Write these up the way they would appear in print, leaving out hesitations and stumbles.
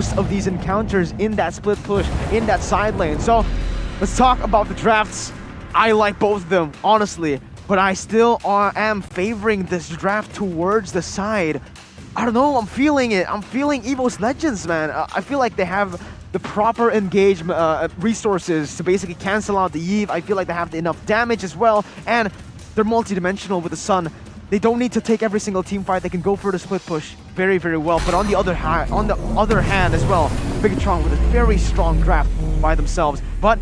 most of these encounters in that split push, in that side lane. So let's talk about the drafts. I like both of them, honestly, but I still am favoring this draft towards the side. I don't know, I'm feeling it. I'm feeling Evos Legends, man. I feel like they have the proper engagement resources to basically cancel out the Eve. I feel like they have enough damage as well, and they're multi-dimensional with the Sun. They don't need to take every single team fight. They can go for the split push very, very well. But on the other hand as well, Bigetron with a very strong draft by themselves. But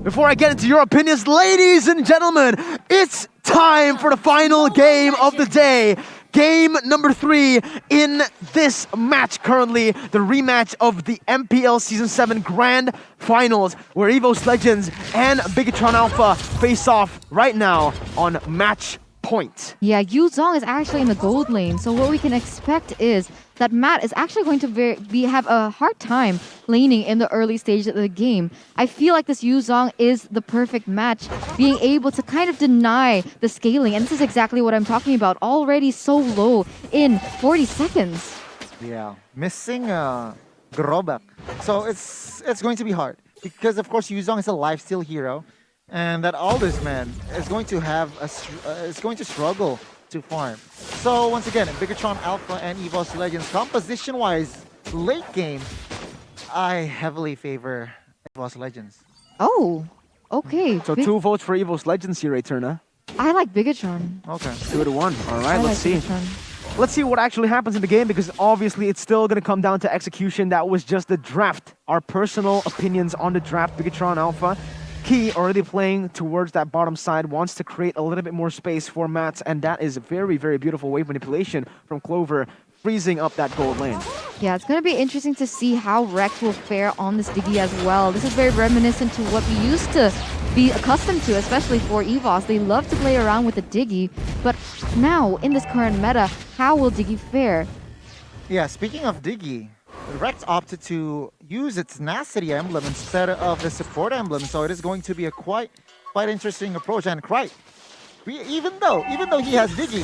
before I get into your opinions, ladies and gentlemen, it's time for the final game of the day. Game number 3 in this match currently, the rematch of the MPL Season 7 Grand Finals, where Evos Legends and Bigetron Alpha face off right now on match point. Yeah, Yu Zhong is actually in the gold lane, so what we can expect is that Matt is actually going to have a hard time laning in the early stage of the game. I feel like this Yu Zhong is the perfect match, being able to kind of deny the scaling, and this is exactly what I'm talking about. Already so low in 40 seconds. Yeah, missing Grobak. So it's going to be hard because of course Yu Zhong is a lifesteal hero. And that Aldous man is going to struggle to farm. So once again, Bigetron Alpha and Evos Legends, composition-wise, late game, I heavily favor Evos Legends. Oh, okay. So 2 votes for Evos Legends here, Eterna. I like Bigetron. Okay. 2-1. All right, let's see. Bigetron. Let's see what actually happens in the game, because obviously it's still going to come down to execution. That was just the draft. Our personal opinions on the draft. Bigetron Alpha. Key already playing towards that bottom side, wants to create a little bit more space for Mats, and that is a very, very beautiful wave manipulation from Clover, freezing up that gold lane. Yeah, it's going to be interesting to see how Rex will fare on this Diggy as well. This is very reminiscent to what we used to be accustomed to, especially for Evos. They love to play around with the Diggy, but now, in this current meta, how will Diggy fare? Yeah, speaking of Diggy, Rex opted to use its tenacity emblem instead of the support emblem, so it is going to be a quite interesting approach. And even though he has Diggy,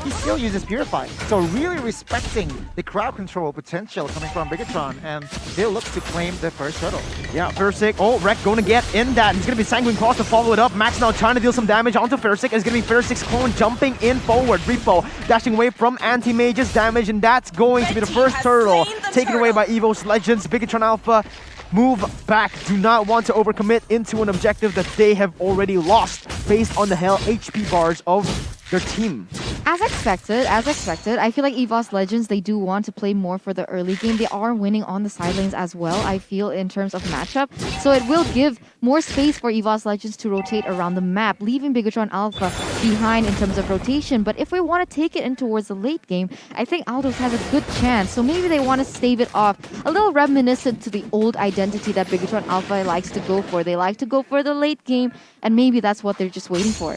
he still uses Purify. So really respecting the crowd control potential coming from Bigetron, and they look to claim the first shuttle. Yeah, Fursic. Oh, Rek going to get in that. He's going to be Sanguine Cross to follow it up. Max now trying to deal some damage onto Fursic. It's going to be Fursic's clone jumping in forward. Repo dashing away from anti-mage's damage, and that's going to be the first turtle taken away by Evos Legends. Bigetron Alpha move back, do not want to overcommit into an objective that they have already lost based on the hell HP bars of their team. As expected, I feel like Evos Legends, they do want to play more for the early game. They are winning on the side lanes as well, I feel, in terms of matchup. So it will give more space for Evos Legends to rotate around the map, leaving Bigetron Alpha behind in terms of rotation. But if we want to take it in towards the late game, I think Aldous has a good chance. So maybe they want to stave it off. A little reminiscent to the old identity that Bigetron Alpha likes to go for. They like to go for the late game, and maybe that's what they're just waiting for.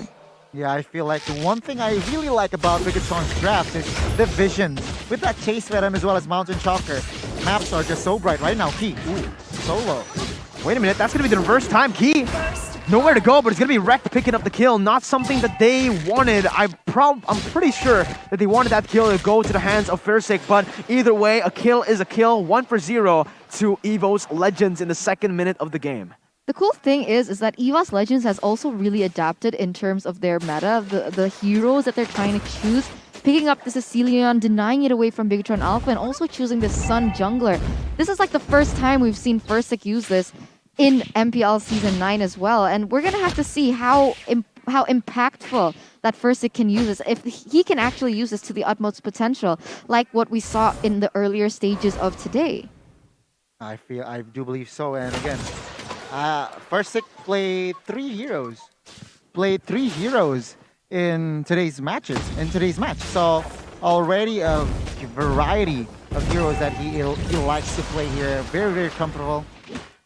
Yeah, I feel like the one thing I really like about Bigetron's draft is the vision. With that Chase Venom as well as Mountain Chalker, maps are just so bright right now. Key, solo. Wait a minute, that's going to be the reverse time. Key, nowhere to go, but it's going to be Wrecked picking up the kill. Not something that they wanted. I'm pretty sure that they wanted that kill to go to the hands of Fursic, but either way, a kill is a kill. 1-0 to Evos Legends in the 2nd minute of the game. The cool thing is that Evos Legends has also really adapted in terms of their meta, the heroes that they're trying to choose, picking up the Cecilion, denying it away from Bigetron Alpha, and also choosing the Sun Jungler. This is like the first time we've seen Fursic use this in MPL Season 9 as well, and we're gonna have to see how impactful that Fursic can use this, if he can actually use this to the utmost potential, like what we saw in the earlier stages of today. I do believe so, and again, Fursic played 3 heroes. In today's match. So already a variety of heroes that he likes to play here. Very, very comfortable.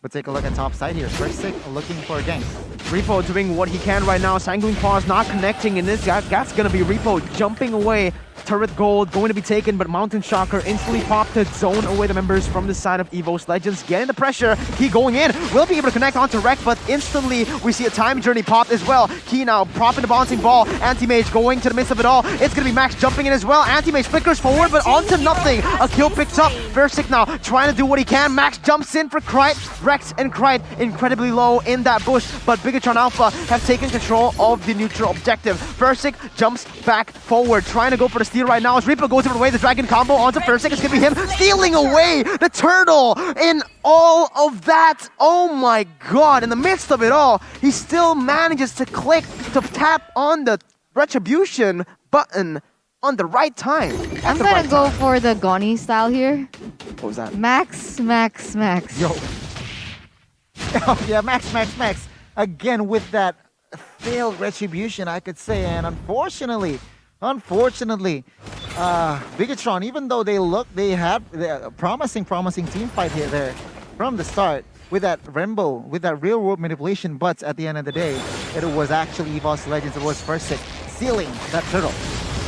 But take a look at top side here. First Sick looking for a gank. Repo doing what he can right now. Sanguine Claws not connecting, and this that's gonna be Repo jumping away. Turret gold going to be taken, but Mountain Shocker instantly popped to zone away the members from the side of Evos Legends. Getting the pressure. Key going in. Will be able to connect onto Rek, but instantly we see a time journey pop as well. Key now propping the bouncing ball. Anti-Mage going to the midst of it all. It's going to be Max jumping in as well. Anti-Mage flickers forward, but onto nothing. A kill picked up. Versik now trying to do what he can. Max jumps in for Krite. Rex and Krite incredibly low in that bush, but Bigetron Alpha have taken control of the neutral objective. Versik jumps back forward, trying to go for the steal right now as Reaper goes away. The dragon combo onto Versik. It's gonna be him stealing away the turtle in all of that. Oh my god, in the midst of it all, he still manages to tap on the retribution button on the right time. I'm gonna go for the Goni style here. What was that? Max. Yo. Oh yeah, Max. Again with that failed retribution, I could say, and unfortunately, Bigetron, even though they had a promising team fight here there from the start with that Rainbow, with that real world manipulation, but at the end of the day, it was actually Evos Legends, it was First Sick sealing that turtle.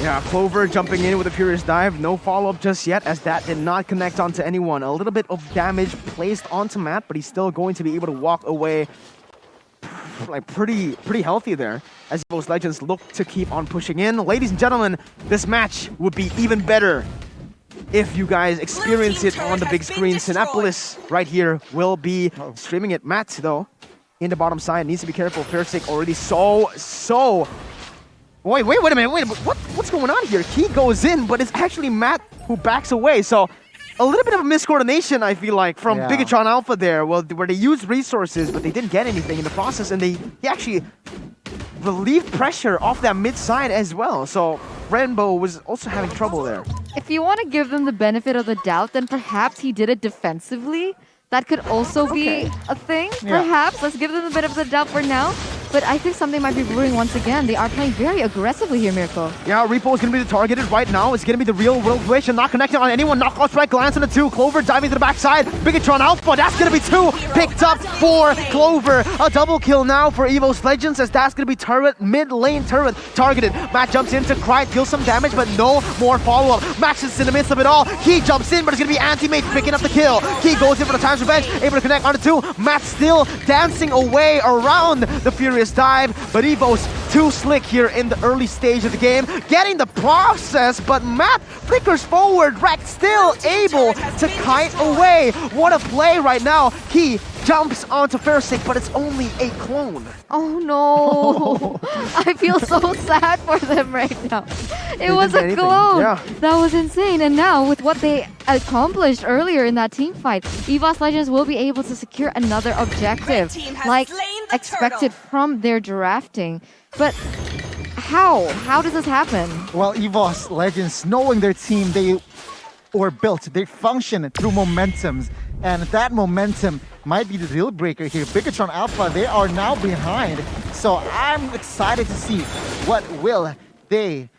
Yeah, Clover jumping in with a Furious Dive. No follow-up just yet, as that did not connect onto anyone. A little bit of damage placed onto Matt, but he's still going to be able to walk away like pretty healthy there, as Evos Legends look to keep on pushing in. Ladies and gentlemen, this match would be even better if you guys experience it on the big screen. Cinepolis right here will be streaming it. Matt, though, in the bottom side, needs to be careful. Fairsick already so... Wait a minute, what's going on here? Key goes in, but it's actually Matt who backs away, so a little bit of a miscoordination, I feel like, from Bigetron Alpha there, where they used resources, but they didn't get anything in the process, and he actually relieved pressure off that mid side as well. So Rainbow was also having trouble there. If you want to give them the benefit of the doubt, then perhaps he did it defensively. That could also be a thing, perhaps. Let's give them the benefit of the doubt for now. But I think something might be brewing once again. They are playing very aggressively here, Mirko. Yeah, Repo is going to be the targeted right now. It's going to be the real world wish and not connecting on anyone. Knockout strike, glance on the two. Clover diving to the backside. Bigetron Alpha, that's going to be two picked up for Clover. A double kill now for Evos Legends, as that's going to be turret, mid lane turret targeted. Matt jumps in to cry, deal some damage, but no more follow-up. Max is in the midst of it all. Key jumps in, but it's going to be Anti-Mage picking up the kill. Key goes in for the Times Revenge, able to connect on the two. Matt still dancing away around the Furious Dive, but Evos too slick here in the early stage of the game, getting the process, but Matt flickers forward. Rex still able to kite away. What a play right now. Key jumps onto Versik, but it's only a clone. Oh no! I feel so sad for them right now. It was a clone. Yeah. That was insane. And now with what they accomplished earlier in that team fight, Evos Legends will be able to secure another objective, like expected from their drafting. But how? How does this happen? Well, Evos Legends, knowing their team, they were built, they function through momentums, and that momentum might be the deal breaker here. Bigetron Alpha, they are now behind, so I'm excited to see what will they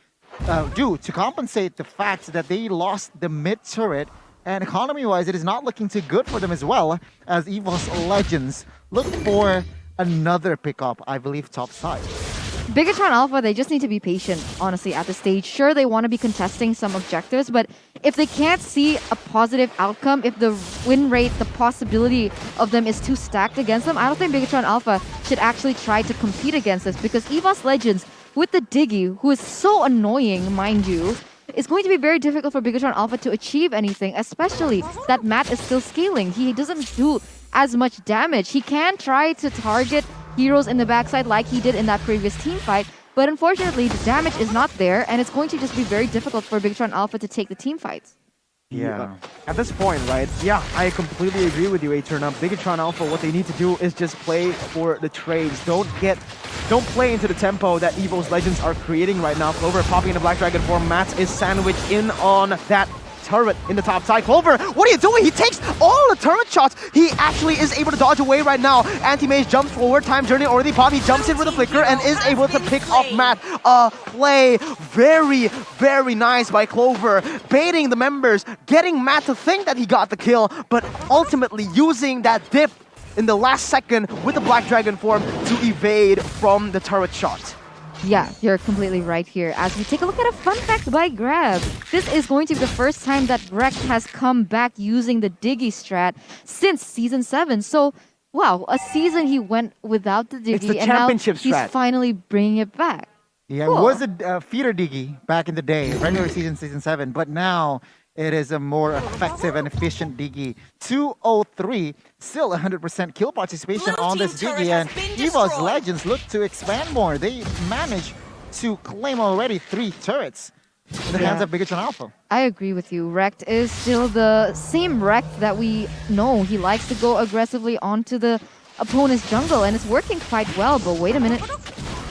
do to compensate the fact that they lost the mid turret, and economy-wise, it is not looking too good for them as well, as Evos Legends look for another pickup, I believe, top side. Bigetron Alpha, they just need to be patient, honestly, at the stage. Sure, they want to be contesting some objectives, but if they can't see a positive outcome, if the win rate, the possibility of them is too stacked against them, I don't think Bigetron Alpha should actually try to compete against this, because Evos Legends, with the Diggy, who is so annoying, mind you, it's going to be very difficult for Bigetron Alpha to achieve anything, especially that Matt is still scaling. He doesn't do as much damage. He can try to target heroes in the backside like he did in that previous team fight, but unfortunately the damage is not there, and it's going to just be very difficult for Bigetron Alpha to take the team fights. Yeah. At this point, right? Yeah, I completely agree with you, Aeterna. Bigetron Alpha, what they need to do is just play for the trades. Don't play into the tempo that Evos Legends are creating right now. Clover popping in the Black Dragon form. Matt is sandwiched in on that turret in the top side. Clover, what are you doing? He takes all the turret shots. He actually is able to dodge away right now. Anti-Mage jumps forward. Time journey already popped. He jumps in with a flicker and is able to pick off Matt. Play very, very nice by Clover. Baiting the members, getting Matt to think that he got the kill, but ultimately using that dip in the last second with the Black Dragon form to evade from the turret shot. Yeah, you're completely right here. As we take a look at a fun fact by Grab, this is going to be the first time that Rekt has come back using the Diggy strat since Season 7. So, wow, a season he went without the Diggy, It's the and now championship he's strat. finally bringing it back. Yeah, Cool. it was a feeder diggy back in the day, regular season 7, but now it is a more effective and efficient diggy. 203, still 100% kill participation Blue on team this turret diggy, has and been Evos destroyed. Legends look to expand more. They managed to claim already 3 turrets in the hands Yeah. of Bigetron Alpha. I agree with you. Rekt is still the same Rekt that we know. He likes to go aggressively onto the opponent's jungle, and it's working quite well. But wait a minute.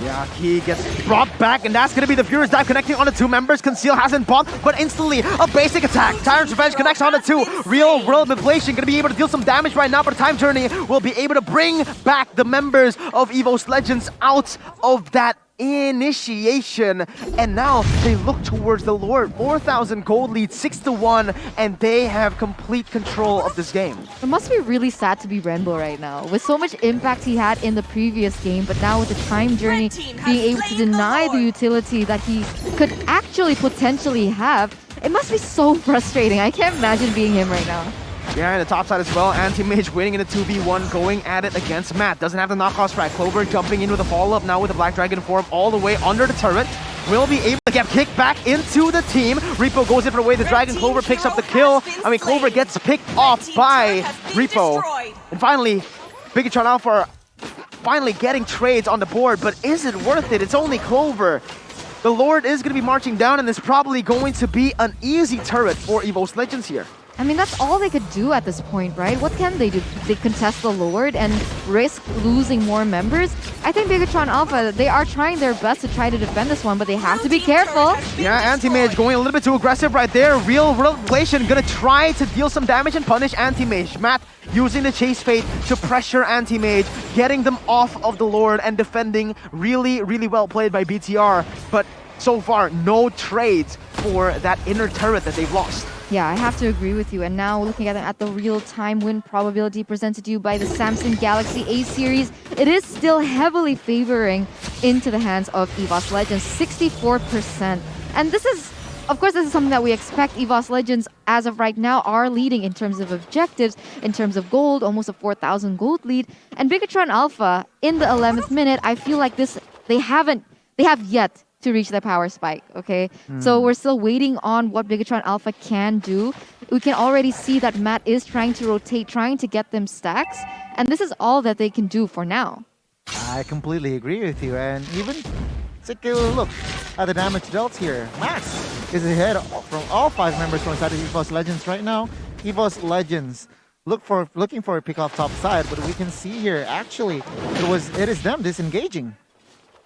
Yeah, he gets brought back, and that's going to be the Furious Dive connecting on the 2 members. Conceal hasn't popped, but instantly a basic attack. Tyrant's Revenge connects on the 2. Real world manipulation going to be able to deal some damage right now, but Time Journey will be able to bring back the members of Evos Legends out of that initiation, and now they look towards the Lord. 4,000 gold lead, 6-1, and they have complete control of this game. It must be really sad to be Rainbow right now. With so much impact he had in the previous game, but now with the time journey, team has being able to slain the deny the Lord. utility that he could actually potentially have, it must be so frustrating. I can't imagine being him right now. Yeah, and the top side as well. Anti-Mage winning in a 2v1, going at it against Matt. Doesn't have the knockoff strike. Clover jumping in with a follow-up now with the Black Dragon form all the way under the turret. Will be able to get kicked back into the team. Repo goes in for the way the Dragon. Clover picks up the kill. Clover gets picked off by Repo. And finally, Bigetron Alpha finally getting trades on the board, but is it worth it? It's only Clover. The Lord is going to be marching down, and it's probably going to be an easy turret for Evos Legends here. I mean, that's all they could do at this point, right? What can they do? They contest the Lord and risk losing more members? I think Bigetron Alpha, they are trying their best to try to defend this one, but they have to be careful. Yeah, Anti-Mage going a little bit too aggressive right there. Real Revelation gonna try to deal some damage and punish Anti-Mage. Matt using the Chase Fate to pressure Anti-Mage, getting them off of the Lord and defending. Really, really well played by BTR. But so far, no trades for that inner turret that they've lost. Yeah, I have to agree with you. And now looking at the real-time win probability presented to you by the Samsung Galaxy A series, it is still heavily favoring into the hands of Evos Legends, 64%. And this is, of course, this is something that we expect. Evos Legends, as of right now, are leading in terms of objectives, in terms of gold, almost a 4,000 gold lead. And Bigetron Alpha, in the 11th minute, I feel like they have yet to reach the power spike, okay? So we're still waiting on what Bigetron Alpha can do. We can already see that Matt is trying to rotate, trying to get them stacks, and this is all that they can do for now. I completely agree with you, and even take a look at the damage dealt here. Max is ahead from all 5 members from inside of Evos Legends right now. Evos Legends looking for a pick off top side, but we can see here actually it is them disengaging.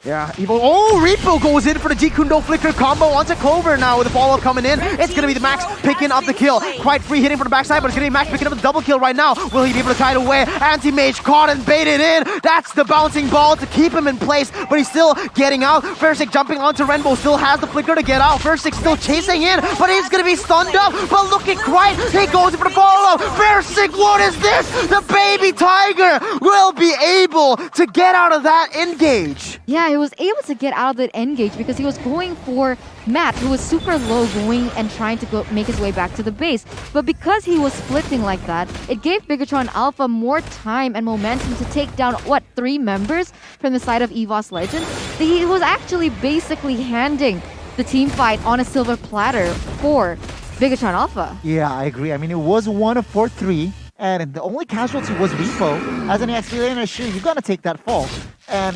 Yeah, Evo. Oh, Repo goes in for the Jikundo Flicker combo onto Clover now with the follow-up coming in. It's going to be the Max picking up the kill. Quite free hitting from the backside, but it's going to be Max picking up the double kill right now. Will he be able to kite away? Anti-Mage caught and baited in. That's the bouncing ball to keep him in place, but he's still getting out. Versik jumping onto Renbo, still has the Flicker to get out. Versik still chasing in, but he's going to be stunned up. But look at Kright. He goes in for the follow-up. Versik, what is this? The baby tiger will be able to get out of that engage. Yeah, he was able to get out of the engage because he was going for Matt, who was super low, going and trying to go make his way back to the base. But because he was splitting like that, it gave Bigetron Alpha more time and momentum to take down, 3 members from the side of Evos Legends? He was actually basically handing the team fight on a silver platter for Bigetron Alpha. Yeah, I agree. I mean, it was 1 of 4-3, and the only casualty was Repo. As an XP laner, sure, you gotta take that fall. And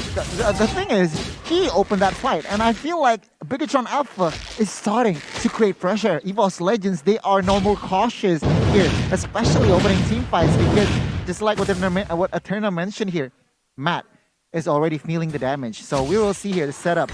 the thing is, he opened that fight, and I feel like Bigetron Alpha is starting to create pressure. Evos Legends, they are no more cautious here, especially opening team fights, because just like what Eterna mentioned here, Matt is already feeling the damage. So we will see here the setup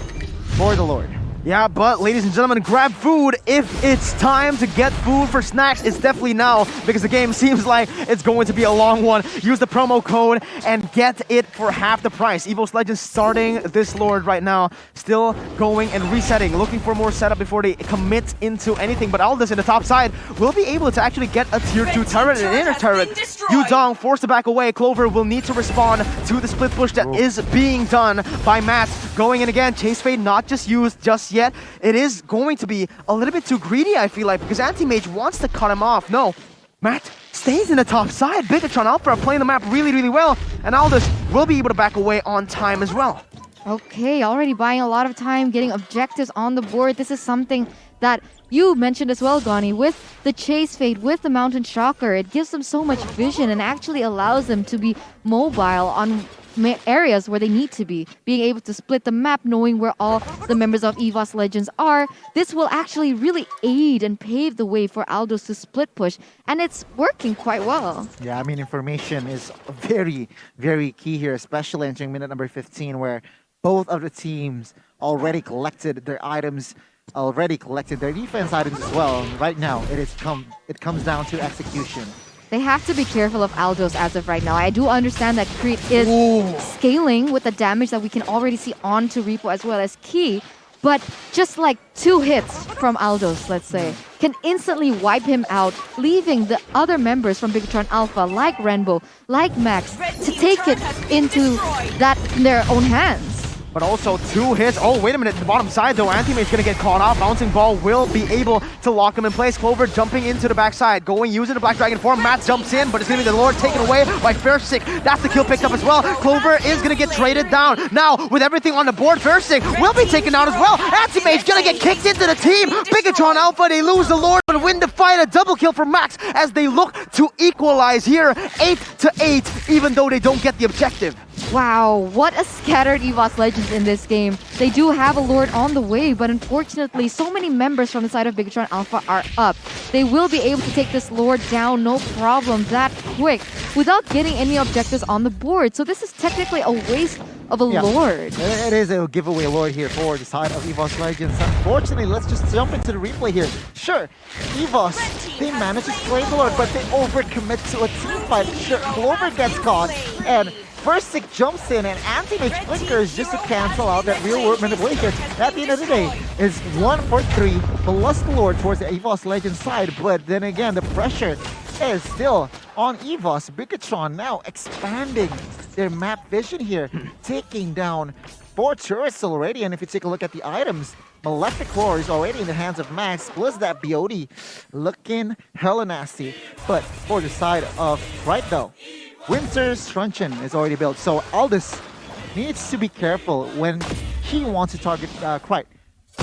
for the Lord. Yeah, but ladies and gentlemen, grab food. If it's time to get food for snacks, it's definitely now because the game seems like it's going to be a long one. Use the promo code and get it for half the price. Evos Legends starting this Lord right now, still going and resetting, looking for more setup before they commit into anything. But Aldous in the top side will be able to actually get a tier 2 turret, an inner turret. Yuzong forced to back away. Clover will need to respond to the split push that is being done by Matt. Going in again, Chase Fade not just used just yet. It is going to be a little bit too greedy, I feel like, because Anti-Mage wants to cut him off. No, Matt stays in the top side. Bigetron Alpha are playing the map really, really well, and Aldous will be able to back away on time as well. Okay, already buying a lot of time, getting objectives on the board. This is something that you mentioned as well, Gani, with the Chase Fade, with the Mountain Shocker. It gives them so much vision and actually allows them to be mobile on areas where they need to be, being able to split the map, knowing where all the members of Evos Legends are. This will actually really aid and pave the way for Aldous to split push, and it's working quite well. Yeah, I mean, information is very, very key here, especially entering minute number 15, where both of the teams already collected their items, already collected their defense items as well. Right now, it comes down to execution. They have to be careful of Aldous as of right now. I do understand that Creed is scaling with the damage that we can already see onto Repo as well as Key, but just like 2 hits from Aldous, let's say, can instantly wipe him out, leaving the other members from Bigetron Alpha, like Rainbow, like Max, to take it into their own hands. But also 2 hits. Oh, wait a minute. The bottom side, though. Anti-Mage's going to get caught off. Bouncing Ball will be able to lock him in place. Clover jumping into the backside. Going, using the Black Dragon form. Matt jumps in, but it's going to be the Lord taken away by Fairsick. That's the kill picked up as well. Clover is going to get traded down. Now, with everything on the board, Fairsick will be taken down as well. Anti-Mage going to get kicked into the team. Bigetron Alpha, they lose the Lord, but win the fight. A double kill for Max as they look to equalize here. 8-8, even though they don't get the objective. Wow, what a scattered Evos Legends in this game. They do have a Lord on the way, but unfortunately, so many members from the side of Bigetron Alpha are up. They will be able to take this Lord down, no problem, that quick, without getting any objectives on the board. So this is technically a waste of a Lord. It is a giveaway Lord here for the side of Evos Legends. Unfortunately, let's just jump into the replay here. Sure, Evos, they managed to slay the Lord, but they overcommit to a team fight. Sure, Clover gets caught, and Fairsick jumps in and Anti-Mage flickers just to cancel out that real world manipulation. At the end of the day, it's 1 for 3 plus the Lord towards the Evos Legends side, but then again, the pressure is still on Evos. Bigetron now expanding their map vision here, taking down 4 turrets already, and if you take a look at the items, Malefic Roar is already in the hands of Max, plus that BOD looking hella nasty. But for the side of right though, Winter's Truncheon is already built, so Aldous needs to be careful when he wants to target Krite.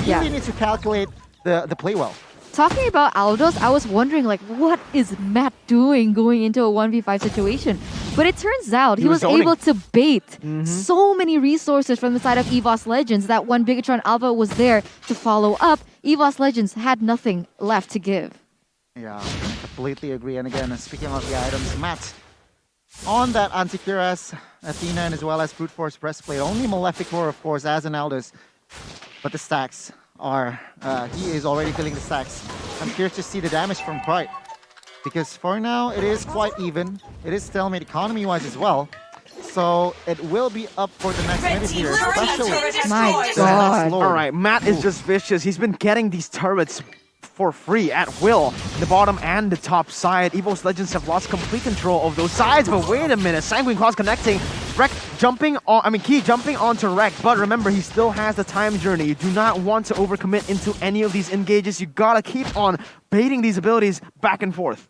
He really needs to calculate the play well. Talking about Aldous, I was wondering, like, what is Matt doing going into a 1v5 situation? But it turns out he was able to bait so many resources from the side of Evos Legends that when Bigetron Alpha was there to follow up, Evos Legends had nothing left to give. Yeah, completely agree. And again, speaking of the items, Matt, on that Anticuras, Athena, and as well as Brute Force Breastplate, only Malefic Roar, of course, as an Aldous, but the stacks are, he is already filling the stacks. I'm curious to see the damage from Krite, because for now, it is quite even. It is stalemate economy-wise as well. So it will be up for the next minute here, especially. My God. All right, Matt is just vicious. He's been getting these turrets for free at will, the bottom and the top side. Evos Legends have lost complete control of those sides, but wait a minute, Sanguine Claws connecting, Key jumping onto Rek, but remember, he still has the time journey. You do not want to overcommit into any of these engages. You gotta keep on baiting these abilities back and forth.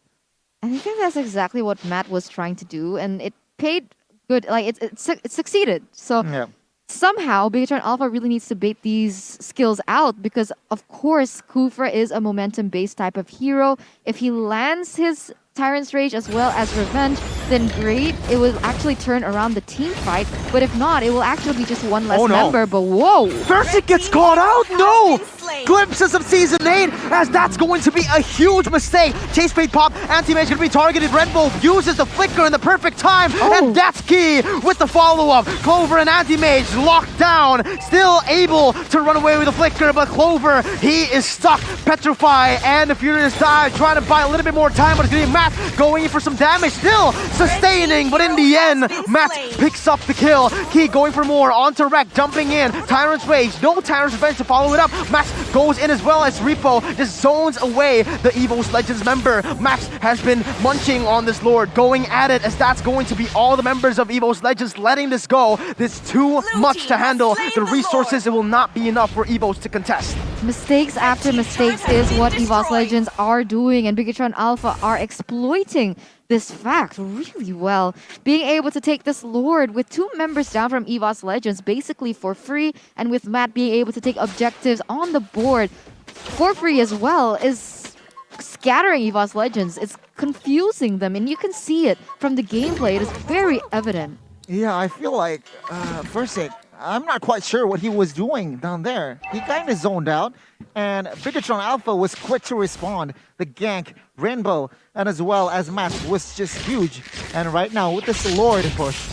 And I think that's exactly what Matt was trying to do, and it paid good, like, it succeeded. So Yeah. somehow, Bigetron Alpha really needs to bait these skills out because, of course, Kufra is a momentum-based type of hero. If he lands his Tyrant's Rage as well as Revenge, then great. It will actually turn around the team fight. But if not, it will actually be just one less member. But whoa! Versic gets caught out. No! Glimpses of Season 8 as that's going to be a huge mistake. Chase Fade pop. Anti-Mage going to be targeted. Red Bull uses the flicker in the perfect time. And that's key with the follow-up. Clover and Anti-Mage locked down. Still able to run away with the flicker. But Clover, he is stuck. Petrify and the Furious Dive trying to buy a little bit more time. But it's going to be Matt going in for some damage. Still sustaining. But in the end, Matt picks up the kill. Key going for more. Onto Rek. Jumping in. Tyrant's Rage. No Tyrant's Revenge to follow it up. Matt goes in as well as Repo just zones away the Evos Legends member. Max has been munching on this Lord, going at it as that's going to be all the members of Evos Legends letting this go. There's too much to handle. The resources, it will not be enough for Evos to contest. Mistakes after mistakes is what Evos Legends are doing, and Bigetron Alpha are exploiting this fact really well. Being able to take this Lord with 2 members down from Evos Legends basically for free, and with Matt being able to take objectives on the board for free as well, is scattering Evos Legends. It's confusing them, and you can see it from the gameplay. It is very evident. Yeah, I feel like Versic, I'm not quite sure what he was doing down there. He kind of zoned out, and Bigetron Alpha was quick to respond. The gank, Rainbow, and as well as Matt was just huge. And right now, with this Lord push,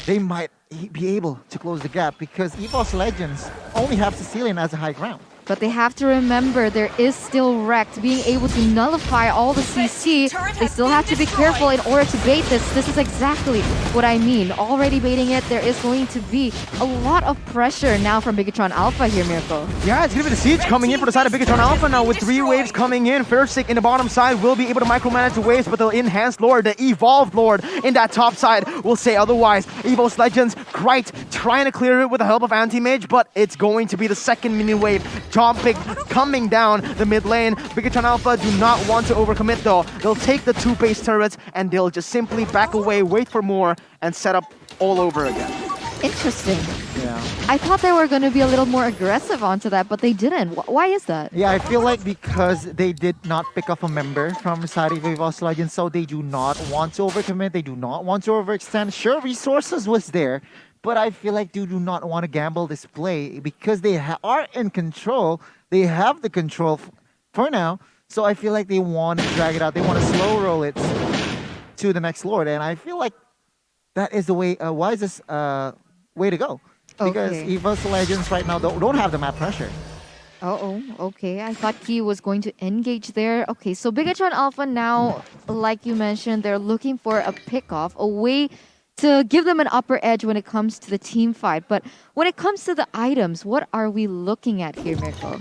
they might be able to close the gap because Evos Legends only have Sicilian as a high ground. But they have to remember there is still Wrecked being able to nullify all the CC. They still have to be careful in order to bait this. This is exactly what I mean. Already baiting it, there is going to be a lot of pressure now from Bigetron Alpha here, Miracle. Yeah, it's going to be the Siege coming in for the side of Bigetron Alpha now with 3 waves coming in. Versic in the bottom side will be able to micromanage the waves, but the enhanced Lord, the evolved Lord in that top side will say otherwise. Evos Legends, great, trying to clear it with the help of Anti-Mage, but it's going to be the second mini wave. Pick coming down the mid lane. Bigetron Alpha do not want to overcommit though. They'll take the 2 base turrets and they'll just simply back away, wait for more, and set up all over again. Interesting. Yeah. I thought they were going to be a little more aggressive onto that, but they didn't. Why is that? Yeah, I feel like because they did not pick up a member from the side of Evos Legends, so they do not want to overcommit, they do not want to overextend. Sure, resources was there, but I feel like they do not want to gamble this play because they are in control. They have the control for now. So I feel like they want to drag it out. They want to slow roll it to the next Lord. And I feel like that is the way, wisest way to go. Because Evos Legends right now don't have the map pressure. Okay. I thought Key was going to engage there. Okay, so Bigetron Alpha now, like you mentioned, they're looking for a pick-off, a way to give them an upper edge when it comes to the team fight. But when it comes to the items, what are we looking at here, Mirko?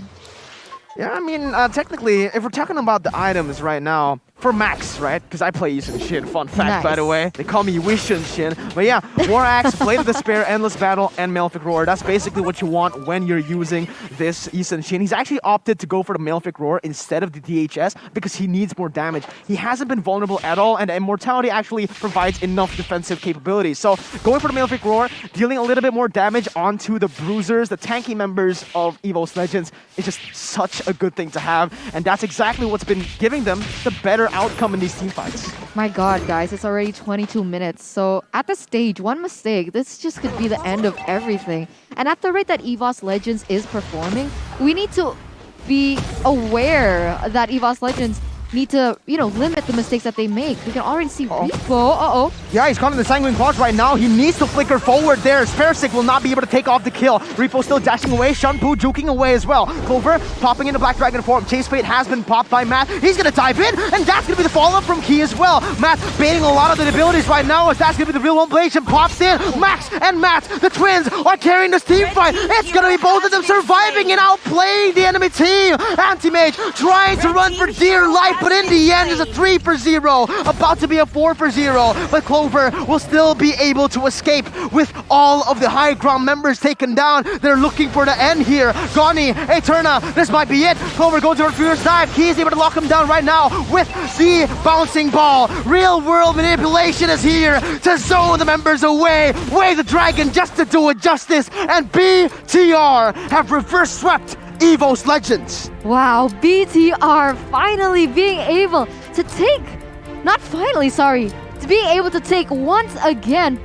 Yeah, I mean, technically, if we're talking about the items right now, for Max, right? Because I play Yisun Shin. Fun fact, by the way. They call me Wishin Shin. But yeah, War Axe, Blade of Despair, Endless Battle, and Malefic Roar. That's basically what you want when you're using this Yisun Shin. He's actually opted to go for the Malefic Roar instead of the DHS because he needs more damage. He hasn't been vulnerable at all, and Immortality actually provides enough defensive capabilities. So going for the Malefic Roar, dealing a little bit more damage onto the bruisers, the tanky members of Evos Legends, is just such a good thing to have. And that's exactly what's been giving them the better outcome in these team fights. My god, guys, it's already 22 minutes. So at the stage, one mistake, this just could be the end of everything. And at the rate that Evos Legends is performing, we need to be aware that Evos Legends need to, limit the mistakes that they make. We can already see Repo. Yeah, he's caught in the Sanguine Claws right now. He needs to flicker forward there. Sparesic will not be able to take off the kill. Repo still dashing away. Shunpu juking away as well. Clover popping into Black Dragon form. Chase Fate has been popped by Matt. He's going to dive in, and that's going to be the follow-up from Key as well. Matt baiting a lot of the abilities right now as that's going to be the real one blation. Pops in. Max and Matt, the twins, are carrying this team fight. It's going to be both of them surviving and outplaying the enemy team. Anti-Mage trying to run for dear life, but in the end, it's a 3-for-0, about to be a 4-for-0. But Clover will still be able to escape with all of the high ground members taken down. They're looking for the end here. Goni, Eterna, this might be it. Clover goes for a fierce dive. Key is able to lock him down right now with the bouncing ball. Real world manipulation is here to zone the members away. Way the dragon just to do it justice. And BTR have reverse swept Evos Legends. Wow, BTR finally being able to take not finally, sorry, to being able to take once again